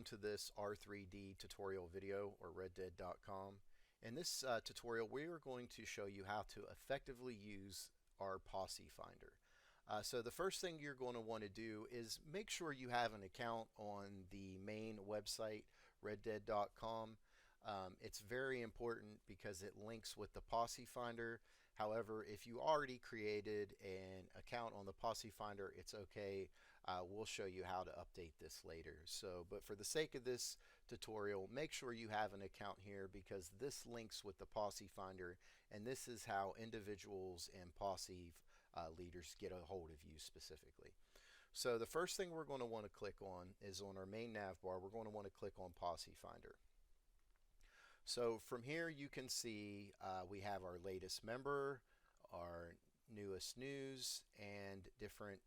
to this R3D tutorial video, or reddead.com. In this tutorial, we are going to show you how to effectively use our Posse Finder. So the first thing you're going to want to do is make sure you have an account on the main website, reddead.com. It's very important because it links with the Posse Finder. However, if you already created an account on the Posse Finder, it's okay. We'll show you how to update this later. But for the sake of this tutorial, make sure you have an account here because this links with the Posse Finder, and this is how individuals and Posse leaders get a hold of you specifically. So the first thing we're going to want to click on is on our main nav bar. We're going to want to click on Posse Finder. So from here you can see we have our latest member, our newest news, and different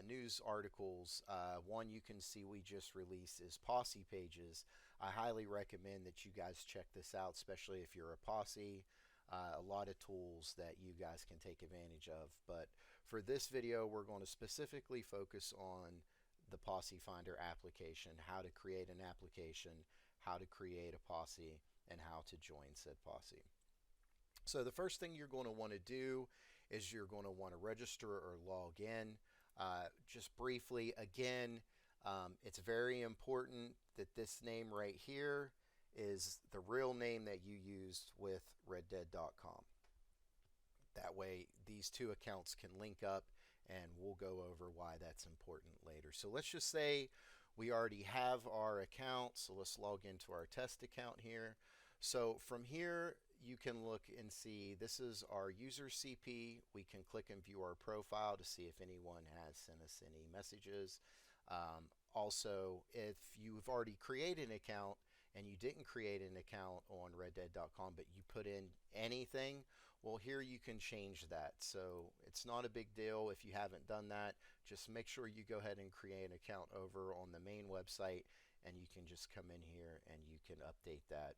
news articles. One you can see we just released is Posse Pages. I highly recommend that you guys check this out, especially if you're a Posse. A lot of tools that you guys can take advantage of. But for this video, we're going to specifically focus on the Posse Finder application, how to create an application, how to create a posse, and how to join said posse. So the first thing you're going to want to do is you're going to want to register or log in. Just briefly, again, it's very important that this name right here is the real name that you used with reddead.com. That way these two accounts can link up, and we'll go over why that's important later. So let's just say we already have our account, so let's log into our test account here. So from here you can look and see this is our user CP. We can click and view our profile to see if anyone has sent us any messages. Also, if you've already created an account and you didn't create an account on reddead.com but you put in anything, well, here you can change that. So it's not a big deal if you haven't done that. Just make sure you go ahead and create an account over on the main website, and you can just come in here and you can update that.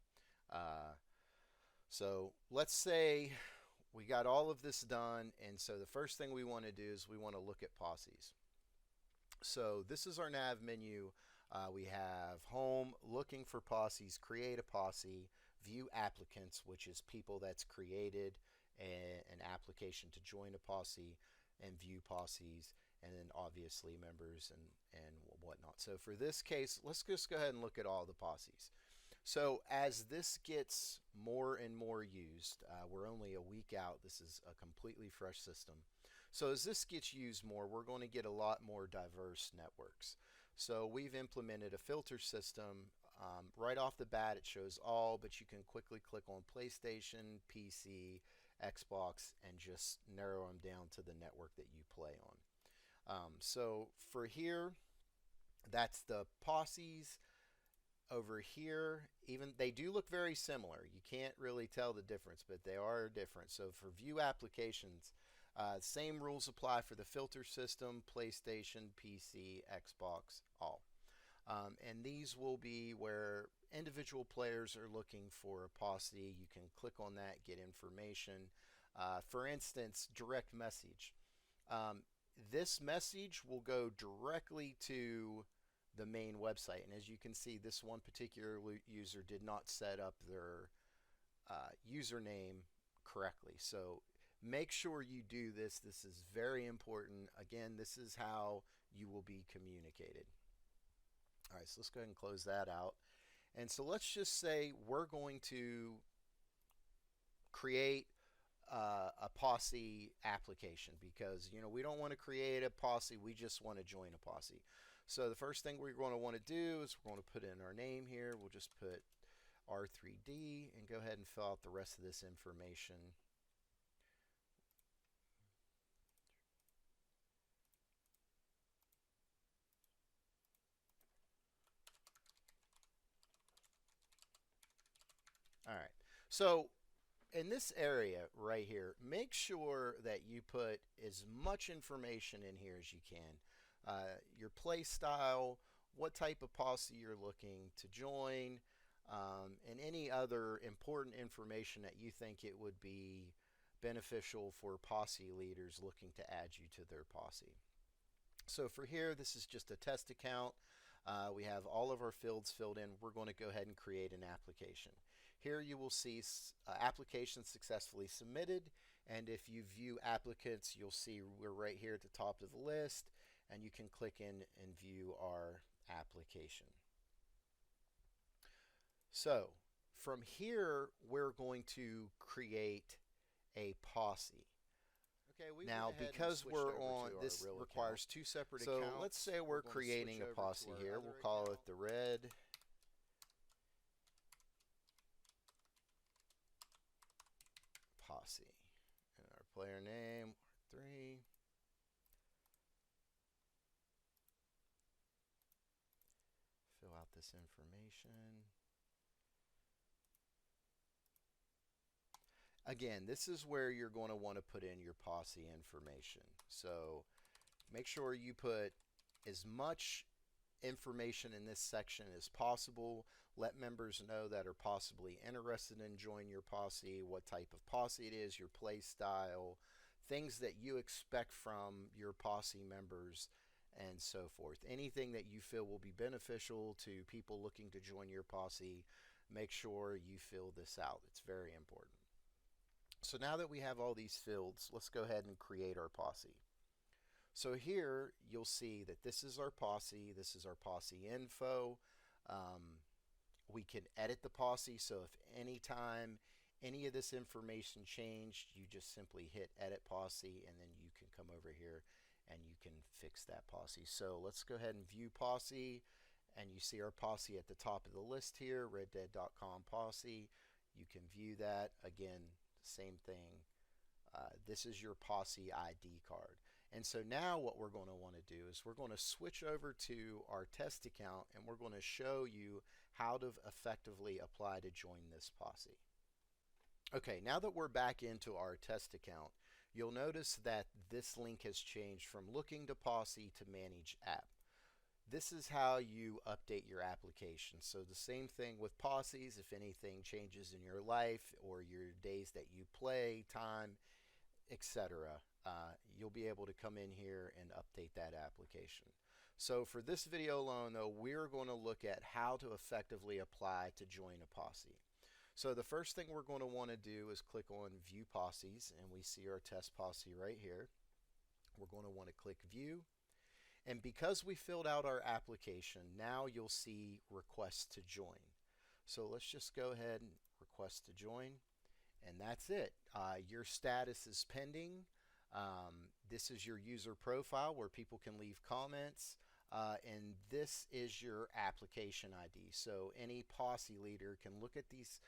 So let's say we got all of this done, and so the first thing we want to do is we want to look at posses. So this is our nav menu. We have home, looking for posses, create a posse, view applicants, which is people that's created an application to join a posse, and view posses, and then obviously members and whatnot. So for this case, let's just go ahead and look at all the posses. So as this gets more and more used, we're only a week out. This is a completely fresh system. So as this gets used more, we're going to get a lot more diverse networks. So we've implemented a filter system. Right off the bat, it shows all, but you can quickly click on PlayStation, PC, Xbox, and just narrow them down to the network that you play on. So for here, that's the posses. Over here, even they do look very similar. You can't really tell the difference, but they are different. So for view applications, same rules apply for the filter system, PlayStation, PC, Xbox, all. And these will be where individual players are looking for a posse. You can click on that, get information. For instance, direct message. This message will go directly to the main website, and as you can see, this one particular user did not set up their username correctly. So make sure you do this. This is very important. Again, this is how you will be communicated. All right, so let's go ahead and close that out. And so let's just say we're going to create a posse application, because we don't want to create a posse, we just want to join a posse. So the first thing we're going to want to do is we're going to put in our name here. We'll just put R3D and go ahead and fill out the rest of this information. All right, so in this area right here, make sure that you put as much information in here as you can. Your play style, what type of posse you're looking to join, and any other important information that you think it would be beneficial for posse leaders looking to add you to their posse. So for here, this is just a test account. We have all of our fields filled in. We're going to go ahead and create an application. Here you will see application successfully submitted, and if you view applicants, you'll see we're right here at the top of the list, and you can click in and view our application. So from here, we're going to create a posse. Okay, now because we're on, this requires two separate accounts. So let's say we're creating a posse here. We'll call it the Red Posse. And our player name, 3. Fill out this information. Again, this is where you're going to want to put in your posse information. So make sure you put as much information in this section as possible. Let members know that are possibly interested in joining your posse, what type of posse it is, your play style, things that you expect from your posse members, and so forth. Anything that you feel will be beneficial to people looking to join your posse, make sure you fill this out. It's very important. So now that we have all these fields, let's go ahead and create our posse. So here you'll see that this is our posse. This is our posse info. We can edit the posse, so if anytime any of this information changed, you just simply hit edit posse, and then you can come over here and you can fix that posse. So let's go ahead and view posse, and you see our posse at the top of the list here, reddead.com posse. You can view that. Again, same thing. This is your posse ID card. And so now what we're going to want to do is we're going to switch over to our test account, and we're going to show you how to effectively apply to join this posse. Okay, now that we're back into our test account, you'll notice that this link has changed from looking to posse to manage app. This is how you update your application. So the same thing with posses. If anything changes in your life or your days that you play, time, etc., you'll be able to come in here and update that application. So for this video alone, though, we're going to look at how to effectively apply to join a posse. So the first thing we're going to want to do is click on View Posses, and we see our test posse right here. We're going to want to click View. And because we filled out our application, now you'll see Request to Join. So let's just go ahead and Request to Join, and that's it. Your status is pending. This is your user profile where people can leave comments, and this is your application ID. So any posse leader can look at these,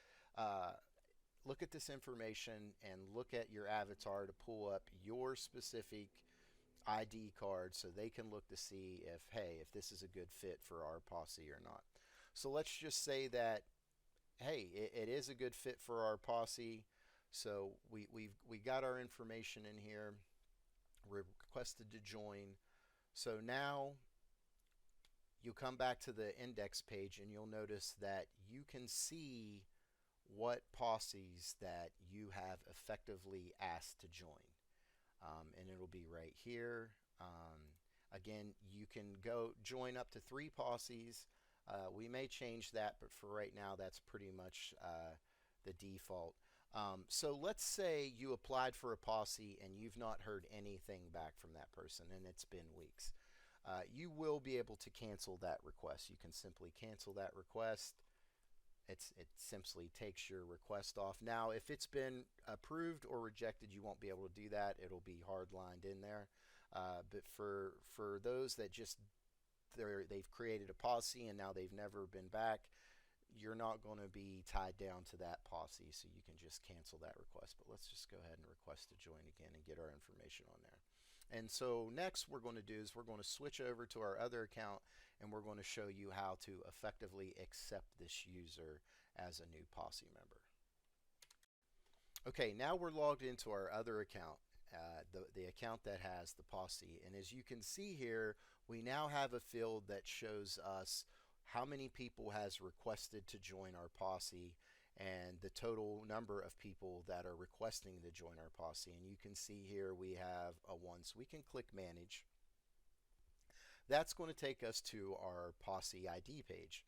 look at this information and look at your avatar to pull up your specific ID card, so they can look to see if, hey, if this is a good fit for our posse or not. So let's just say that, hey, it is a good fit for our posse. So we got our information in here. We're requested to join. So now you come back to the index page, and you'll notice that you can see what posses that you have effectively asked to join. And it'll be right here. Again, you can go join up to 3 posses. We may change that, but for right now, that's pretty much the default. So let's say you applied for a posse and you've not heard anything back from that person, and it's been weeks. You will be able to cancel that request. You can simply cancel that request. It simply takes your request off. Now, if it's been approved or rejected, you won't be able to do that. It'll be hard-lined in there. But for those that just they've created a posse and now they've never been back, you're not going to be tied down to that posse, so you can just cancel that request. But let's just go ahead and request to join again and get our information on there. And so next we're going to do is we're going to switch over to our other account, and we're going to show you how to effectively accept this user as a new posse member. Okay, now we're logged into our other account, the account that has the posse. And as you can see here, we now have a field that shows us how many people has requested to join our posse and the total number of people that are requesting to join our posse. And you can see here we have a 1, so we can click Manage. That's going to take us to our Posse ID page.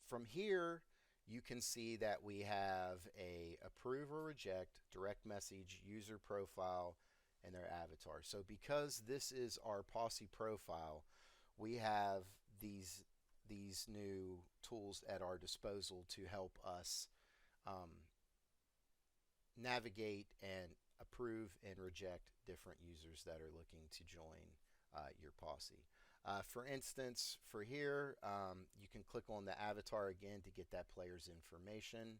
From here, you can see that we have a approve or reject, direct message, user profile, and their avatar. So because this is our Posse profile, we have these new tools at our disposal to help us um, navigate and approve and reject different users that are looking to join your Posse. For instance, for here, you can click on the avatar again to get that player's information.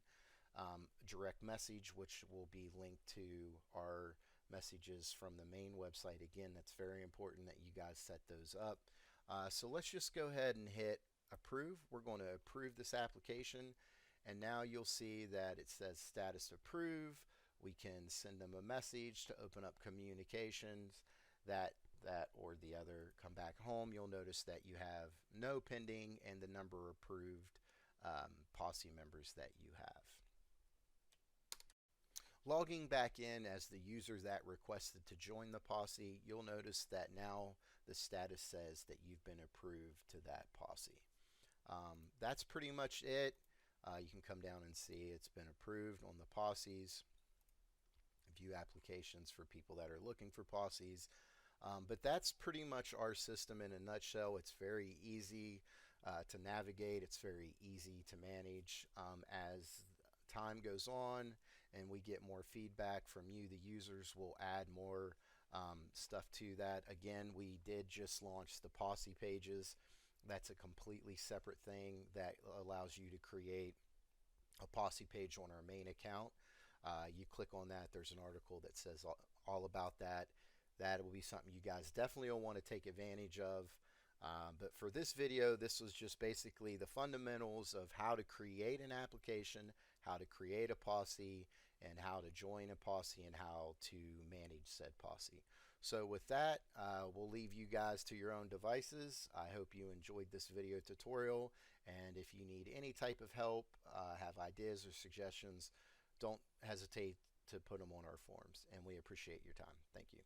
Direct message, which will be linked to our messages from the main website. Again, that's very important that you guys set those up. So let's just go ahead and hit approve. We're going to approve this application, and now you'll see that it says status approved. We can send them a message to open up communications, that or the other, come back home. You'll notice that you have no pending and the number approved Posse members that you have. Logging back in as the user that requested to join the Posse, you'll notice that now the status says that you've been approved to that Posse. That's pretty much it. You can come down and see it's been approved on the Posses. View applications for people that are looking for Posses. But that's pretty much our system in a nutshell. It's very easy to navigate. It's very easy to manage. As time goes on and we get more feedback from you, the users, will add more stuff to that. Again, we did just launch the Posse pages. That's a completely separate thing that allows you to create a Posse page on our main account. You click on that, there's an article that says all about that. That will be something you guys definitely will want to take advantage of. But for this video, this was just basically the fundamentals of how to create an application, how to create a Posse, and how to join a Posse, and how to manage said Posse. So with that, we'll leave you guys to your own devices. I hope you enjoyed this video tutorial, and if you need any type of help, have ideas or suggestions, don't hesitate to put them on our forums, and we appreciate your time. Thank you.